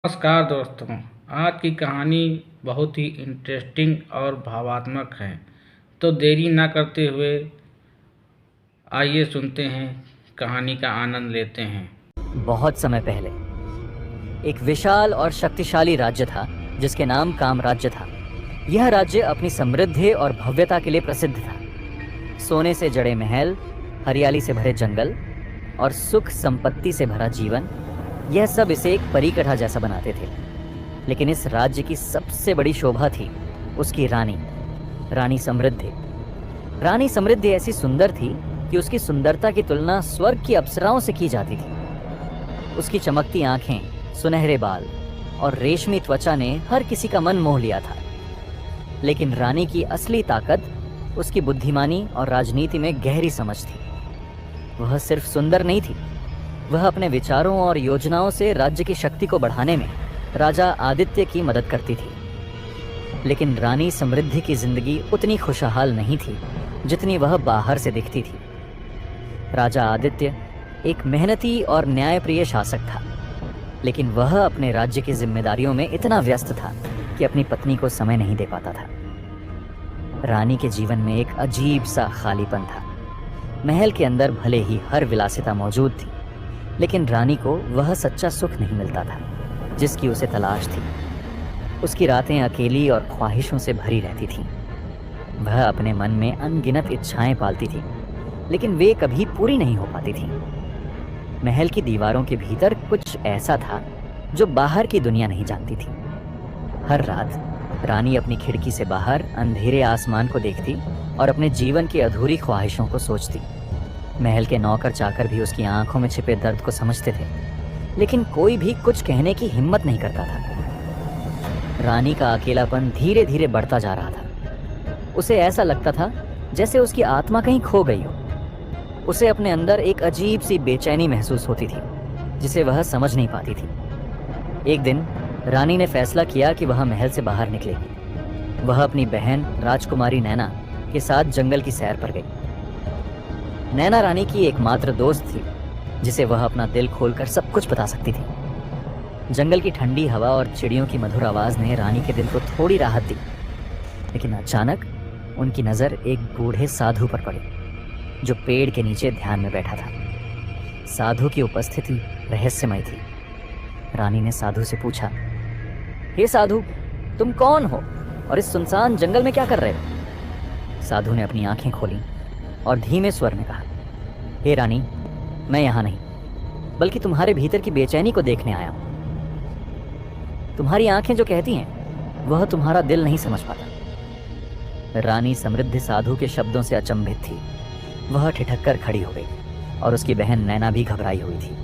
नमस्कार दोस्तों। आज की कहानी बहुत ही इंटरेस्टिंग और भावात्मक है। तो देरी ना करते हुए आइए सुनते हैं, कहानी का आनंद लेते हैं। बहुत समय पहले एक विशाल और शक्तिशाली राज्य था जिसके नाम कामराज्य था। यह राज्य अपनी समृद्धि और भव्यता के लिए प्रसिद्ध था। सोने से जड़े महल, हरियाली से भरे जंगल और सुख संपत्ति से भरा जीवन, यह सब इसे एक परीकथा जैसा बनाते थे। लेकिन इस राज्य की सबसे बड़ी शोभा थी उसकी रानी, रानी समृद्धि। रानी समृद्धि ऐसी सुंदर थी कि उसकी सुंदरता की तुलना स्वर्ग की अप्सराओं से की जाती थी। उसकी चमकती आंखें, सुनहरे बाल और रेशमी त्वचा ने हर किसी का मन मोह लिया था। लेकिन रानी की असली ताकत उसकी बुद्धिमानी और राजनीति में गहरी समझ थी। वह सिर्फ सुंदर नहीं थी, वह अपने विचारों और योजनाओं से राज्य की शक्ति को बढ़ाने में राजा आदित्य की मदद करती थी। लेकिन रानी समृद्धि की जिंदगी उतनी खुशहाल नहीं थी जितनी वह बाहर से दिखती थी। राजा आदित्य एक मेहनती और न्यायप्रिय शासक था, लेकिन वह अपने राज्य की जिम्मेदारियों में इतना व्यस्त था कि अपनी पत्नी को समय नहीं दे पाता था। रानी के जीवन में एक अजीब सा खालीपन था। महल के अंदर भले ही हर विलासिता मौजूद थी, लेकिन रानी को वह सच्चा सुख नहीं मिलता था जिसकी उसे तलाश थी। उसकी रातें अकेली और ख्वाहिशों से भरी रहती थीं। वह अपने मन में अनगिनत इच्छाएं पालती थी, लेकिन वे कभी पूरी नहीं हो पाती थीं। महल की दीवारों के भीतर कुछ ऐसा था जो बाहर की दुनिया नहीं जानती थी। हर रात रानी अपनी खिड़की से बाहर अंधेरे आसमान को देखती और अपने जीवन की अधूरी ख्वाहिशों को सोचती। महल के नौकर चाकर भी उसकी आंखों में छिपे दर्द को समझते थे, लेकिन कोई भी कुछ कहने की हिम्मत नहीं करता था। रानी का अकेलापन धीरे धीरे बढ़ता जा रहा था। उसे ऐसा लगता था जैसे उसकी आत्मा कहीं खो गई हो। उसे अपने अंदर एक अजीब सी बेचैनी महसूस होती थी जिसे वह समझ नहीं पाती थी। एक दिन रानी ने फैसला किया कि वह महल से बाहर निकलेगी। वह अपनी बहन राजकुमारी नैना के साथ जंगल की सैर पर गई। नैना रानी की एकमात्र दोस्त थी जिसे वह अपना दिल खोलकर सब कुछ बता सकती थी। जंगल की ठंडी हवा और चिड़ियों की मधुर आवाज ने रानी के दिल को थोड़ी राहत दी। लेकिन अचानक उनकी नजर एक बूढ़े साधु पर पड़ी जो पेड़ के नीचे ध्यान में बैठा था। साधु की उपस्थिति रहस्यमय थी। रानी ने साधु से पूछा, हे साधु, तुम कौन हो और इस सुनसान जंगल में क्या कर रहे हो? साधु ने अपनी आंखें खोली और धीमे स्वर में कहा, हे रानी, मैं यहाँ नहीं बल्कि तुम्हारे भीतर की बेचैनी को देखने आया हूं। तुम्हारी आंखें जो कहती हैं वह तुम्हारा दिल नहीं समझ पाता। रानी समृद्धि साधु के शब्दों से अचंभित थी। वह ठिठक कर खड़ी हो गई और उसकी बहन नैना भी घबराई हुई थी।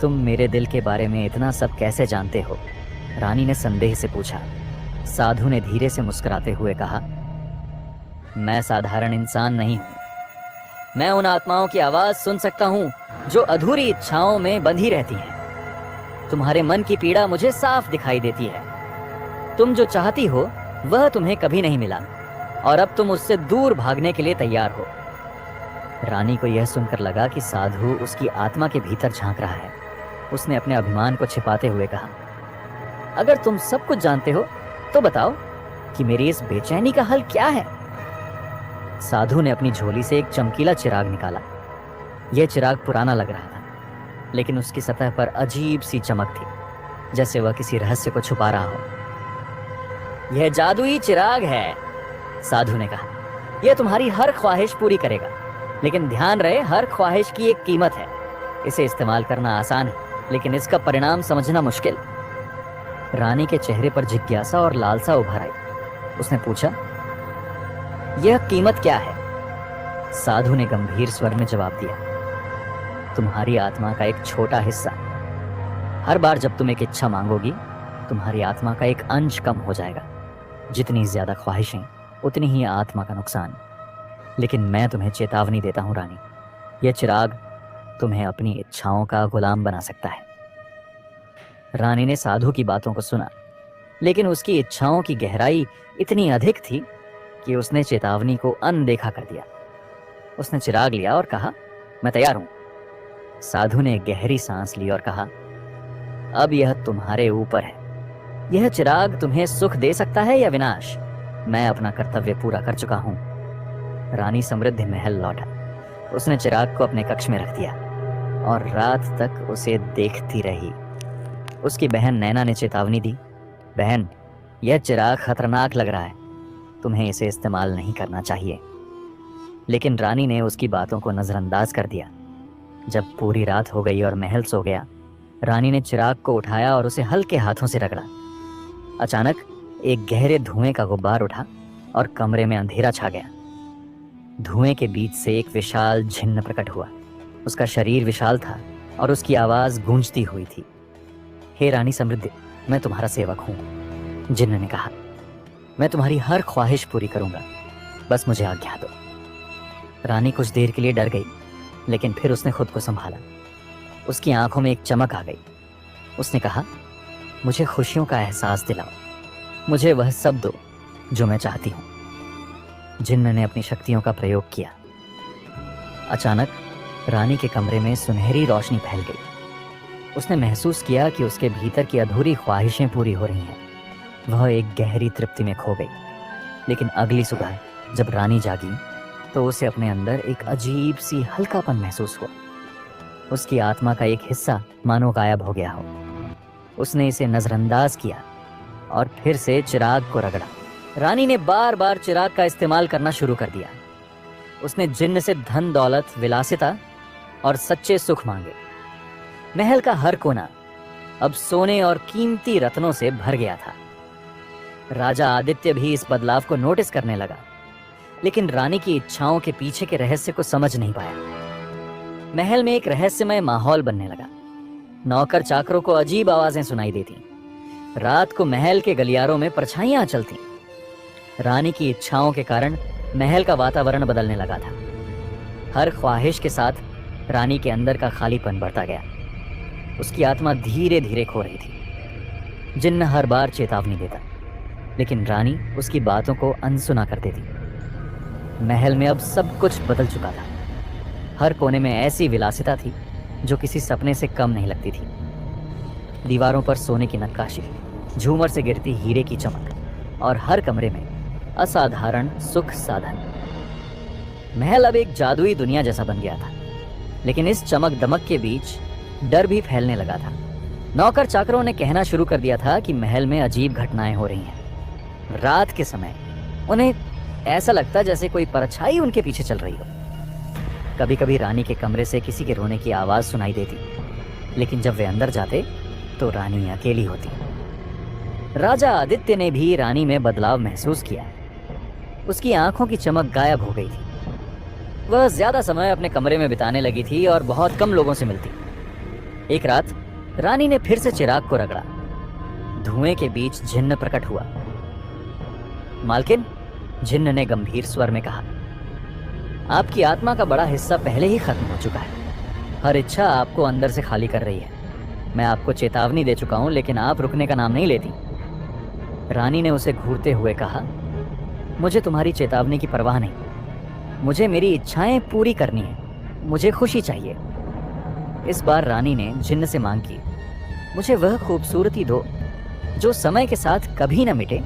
तुम मेरे दिल के बारे में इतना सब कैसे जानते हो? रानी ने संदेह से पूछा। साधु ने धीरे से मुस्कुराते हुए कहा, मैं साधारण इंसान नहीं हूं। मैं उन आत्माओं की आवाज सुन सकता हूं जो अधूरी इच्छाओं में बंधी रहती हैं। तुम्हारे मन की पीड़ा मुझे साफ दिखाई देती है। तुम जो चाहती हो वह तुम्हें कभी नहीं मिला और अब तुम उससे दूर भागने के लिए तैयार हो। रानी को यह सुनकर लगा कि साधु उसकी आत्मा के भीतर झांक रहा है। उसने अपने अभिमान को छिपाते हुए कहा, अगर तुम सब कुछ जानते हो तो बताओ कि मेरी इस बेचैनी का हल क्या है? साधु ने अपनी झोली से एक चमकीला चिराग निकाला। यह चिराग पुराना लग रहा था, लेकिन उसकी सतह पर अजीब सी चमक थी, जैसे वह किसी रहस्य को छुपा रहा हो। यह जादुई चिराग है, साधु ने कहा। यह तुम्हारी हर ख्वाहिश पूरी करेगा, लेकिन ध्यान रहे, हर ख्वाहिश की एक कीमत है। इसे इस्तेमाल करना आसान है, लेकिन इसका परिणाम समझना मुश्किल। रानी के चेहरे पर जिज्ञासा और लालसा उभर आई। उसने पूछा, यह कीमत क्या है? साधु ने गंभीर स्वर में जवाब दिया, तुम्हारी आत्मा का एक छोटा हिस्सा। हर बार जब तुम एक इच्छा मांगोगी, तुम्हारी आत्मा का एक अंश कम हो जाएगा। जितनी ज्यादा ख्वाहिशें, उतनी ही आत्मा का नुकसान। लेकिन मैं तुम्हें चेतावनी देता हूं रानी, यह चिराग तुम्हें अपनी इच्छाओं का गुलाम बना सकता है। रानी ने साधु की बातों को सुना, लेकिन उसकी इच्छाओं की गहराई इतनी अधिक थी कि उसने चेतावनी को अनदेखा कर दिया। उसने चिराग लिया और कहा, मैं तैयार हूं। साधु ने गहरी सांस ली और कहा, अब यह तुम्हारे ऊपर है। यह चिराग तुम्हें सुख दे सकता है या विनाश। मैं अपना कर्तव्य पूरा कर चुका हूं। रानी समृद्धि महल लौटा। उसने चिराग को अपने कक्ष में रख दिया और रात तक उसे देखती रही। उसकी बहन नैना ने चेतावनी दी, बहन, यह चिराग खतरनाक लग रहा है, तुम्हें इसे इस्तेमाल नहीं करना चाहिए। लेकिन रानी ने उसकी बातों को नजरअंदाज कर दिया। जब पूरी रात हो गई और महल सो गया, रानी ने चिराग को उठाया और उसे हल्के हाथों से रगड़ा। अचानक एक गहरे धुएं का गुब्बार उठा और कमरे में अंधेरा छा गया। धुएं के बीच से एक विशाल जिन्न प्रकट हुआ। उसका शरीर विशाल था और उसकी आवाज गूंजती हुई थी। हे रानी समृद्धि, मैं तुम्हारा सेवक हूं। जिन्न ने कहा, मैं तुम्हारी हर ख्वाहिश पूरी करूंगा, बस मुझे आज्ञा दो। रानी कुछ देर के लिए डर गई, लेकिन फिर उसने खुद को संभाला। उसकी आंखों में एक चमक आ गई। उसने कहा, मुझे खुशियों का एहसास दिलाओ, मुझे वह सब दो जो मैं चाहती हूं। जिन्न ने अपनी शक्तियों का प्रयोग किया। अचानक रानी के कमरे में सुनहरी रोशनी फैल गई। उसने महसूस किया कि उसके भीतर की अधूरी ख्वाहिशें पूरी हो रही हैं। वह एक गहरी तृप्ति में खो गई। लेकिन अगली सुबह जब रानी जागी तो उसे अपने अंदर एक अजीब सी हल्कापन महसूस हुआ। उसकी आत्मा का एक हिस्सा मानो गायब हो गया हो। उसने इसे नजरअंदाज किया और फिर से चिराग को रगड़ा। रानी ने बार बार चिराग का इस्तेमाल करना शुरू कर दिया। उसने जिन्न से धन दौलत, विलासिता और सच्चे सुख मांगे। महल का हर कोना अब सोने और कीमती रत्नों से भर गया था। राजा आदित्य भी इस बदलाव को नोटिस करने लगा, लेकिन रानी की इच्छाओं के पीछे के रहस्य को समझ नहीं पाया। महल में एक रहस्यमय माहौल बनने लगा। नौकर चाकरों को अजीब आवाजें सुनाई देती। रात को महल के गलियारों में परछाइयां चलती। रानी की इच्छाओं के कारण महल का वातावरण बदलने लगा था। हर ख्वाहिश के साथ रानी के अंदर का खालीपन बढ़ता गया। उसकी आत्मा धीरे धीरे खो रही थी। जिन्न हर बार चेतावनी देता, लेकिन रानी उसकी बातों को अनसुना कर देती। महल में अब सब कुछ बदल चुका था। हर कोने में ऐसी विलासिता थी जो किसी सपने से कम नहीं लगती थी। दीवारों पर सोने की नक्काशी, झूमर से गिरती हीरे की चमक और हर कमरे में असाधारण सुख साधन। महल अब एक जादुई दुनिया जैसा बन गया था। लेकिन इस चमक दमक के बीच डर भी फैलने लगा था। नौकर चाकरों ने कहना शुरू कर दिया था कि महल में अजीब घटनाएं हो रही हैं। रात के समय उन्हें ऐसा लगता जैसे कोई परछाई उनके पीछे चल रही हो। कभी कभी रानी के कमरे से किसी के रोने की आवाज सुनाई देती, लेकिन जब वे अंदर जाते तो रानी अकेली होती। राजा आदित्य ने भी रानी में बदलाव महसूस किया। उसकी आंखों की चमक गायब हो गई थी। वह ज्यादा समय अपने कमरे में बिताने लगी थी और बहुत कम लोगों से मिलती। एक रात रानी ने फिर से चिराग को रगड़ा। धुएं के बीच जिन्न प्रकट हुआ। मालकिन, जिन्न ने गंभीर स्वर में कहा, आपकी आत्मा का बड़ा हिस्सा पहले ही खत्म हो चुका है। हर इच्छा आपको अंदर से खाली कर रही है। मैं आपको चेतावनी दे चुका हूं, लेकिन आप रुकने का नाम नहीं लेती। रानी ने उसे घूरते हुए कहा, मुझे तुम्हारी चेतावनी की परवाह नहीं। मुझे मेरी इच्छाएं पूरी करनी है। मुझे खुशी चाहिए। इस बार रानी ने जिन्न से मांग की, मुझे वह खूबसूरती दो जो समय के साथ कभी न मिटे।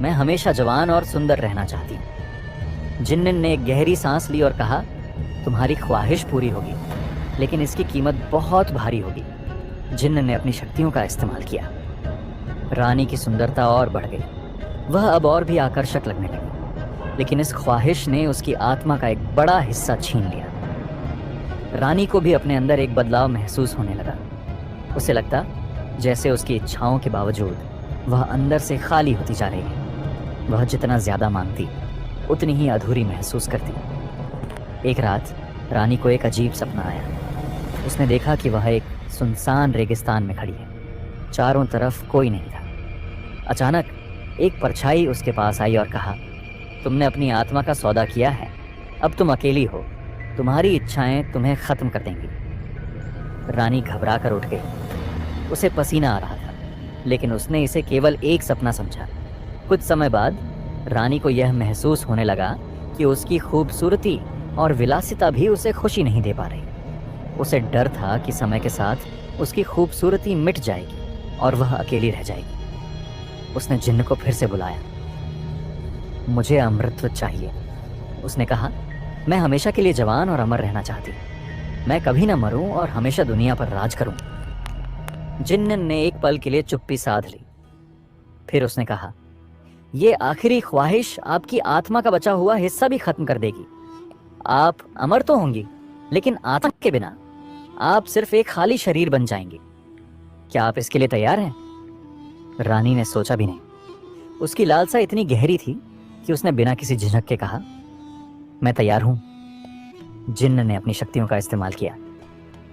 मैं हमेशा जवान और सुंदर रहना चाहती हूँ। जिन्न ने गहरी सांस ली और कहा, तुम्हारी ख्वाहिश पूरी होगी, लेकिन इसकी कीमत बहुत भारी होगी। जिन्न ने अपनी शक्तियों का इस्तेमाल किया। रानी की सुंदरता और बढ़ गई। वह अब और भी आकर्षक लगने लगी, लेकिन इस ख्वाहिश ने उसकी आत्मा का एक बड़ा हिस्सा छीन लिया। रानी को भी अपने अंदर एक बदलाव महसूस होने लगा। उसे लगता जैसे उसकी इच्छाओं के बावजूद वह अंदर से खाली होती जा रही है। वह जितना ज्यादा मांगती, उतनी ही अधूरी महसूस करती। एक रात रानी को एक अजीब सपना आया। उसने देखा कि वह एक सुनसान रेगिस्तान में खड़ी है। चारों तरफ कोई नहीं था। अचानक एक परछाई उसके पास आई और कहा, तुमने अपनी आत्मा का सौदा किया है। अब तुम अकेली हो। तुम्हारी इच्छाएं तुम्हें खत्म कर देंगी। रानी घबरा कर उठ गई। उसे पसीना आ रहा था, लेकिन उसने इसे केवल एक सपना समझा। कुछ समय बाद रानी को यह महसूस होने लगा कि उसकी खूबसूरती और विलासिता भी उसे खुशी नहीं दे पा रही। उसे डर था कि समय के साथ उसकी खूबसूरती मिट जाएगी और वह अकेली रह जाएगी। उसने जिन्न को फिर से बुलाया। मुझे अमृतत्व चाहिए, उसने कहा। मैं हमेशा के लिए जवान और अमर रहना चाहती। मैं कभी ना मरूं और हमेशा दुनिया पर राज करूं। जिन्न ने एक पल के लिए चुप्पी साध ली। फिर उसने कहा, ये आखिरी ख्वाहिश आपकी आत्मा का बचा हुआ हिस्सा भी खत्म कर देगी। आप अमर तो होंगी, लेकिन आत्मा के बिना आप सिर्फ एक खाली शरीर बन जाएंगे। क्या आप इसके लिए तैयार हैं? रानी ने सोचा भी नहीं। उसकी लालसा इतनी गहरी थी कि उसने बिना किसी झिझक के कहा, मैं तैयार हूं। जिन्न ने अपनी शक्तियों का इस्तेमाल किया।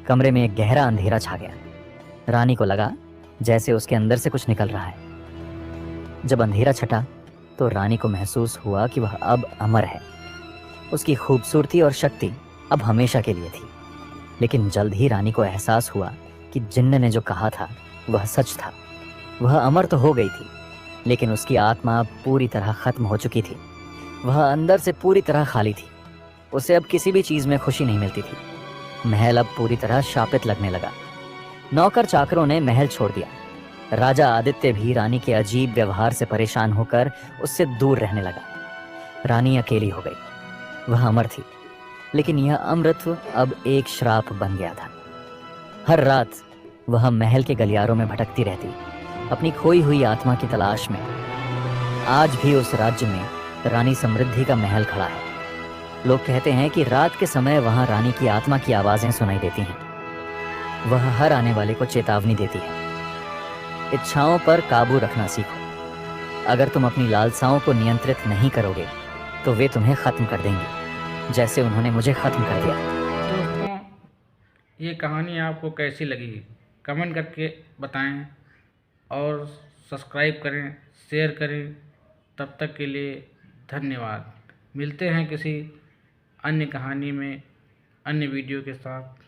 कमरे में एक गहरा अंधेरा छा गया। रानी को लगा जैसे उसके अंदर से कुछ निकल रहा है। जब अंधेरा छटा तो रानी को महसूस हुआ कि वह अब अमर है। उसकी खूबसूरती और शक्ति अब हमेशा के लिए थी। लेकिन जल्द ही रानी को एहसास हुआ कि जिन्न ने जो कहा था वह सच था। वह अमर तो हो गई थी, लेकिन उसकी आत्मा अब पूरी तरह खत्म हो चुकी थी। वह अंदर से पूरी तरह खाली थी। उसे अब किसी भी चीज में खुशी नहीं मिलती थी। महल अब पूरी तरह शापित लगने लगा। नौकर चाकरों ने महल छोड़ दिया। राजा आदित्य भी रानी के अजीब व्यवहार से परेशान होकर उससे दूर रहने लगा। रानी अकेली हो गई। वह अमर थी, लेकिन यह अमृतत्व अब एक श्राप बन गया था। हर रात वह महल के गलियारों में भटकती रहती, अपनी खोई हुई आत्मा की तलाश में। आज भी उस राज्य में रानी समृद्धि का महल खड़ा है। लोग कहते हैं कि रात के समय वहां रानी की आत्मा की आवाजें सुनाई देती हैं। वह हर आने वाले को चेतावनी देती है, इच्छाओं पर काबू रखना सीखो। अगर तुम अपनी लालसाओं को नियंत्रित नहीं करोगे तो वे तुम्हें खत्म कर देंगे, जैसे उन्होंने मुझे खत्म कर दिया। दोस्तों, ये कहानी आपको कैसी लगी कमेंट करके बताएं और सब्सक्राइब करें, शेयर करें। तब तक के लिए धन्यवाद। मिलते हैं किसी अन्य कहानी में, अन्य वीडियो के साथ।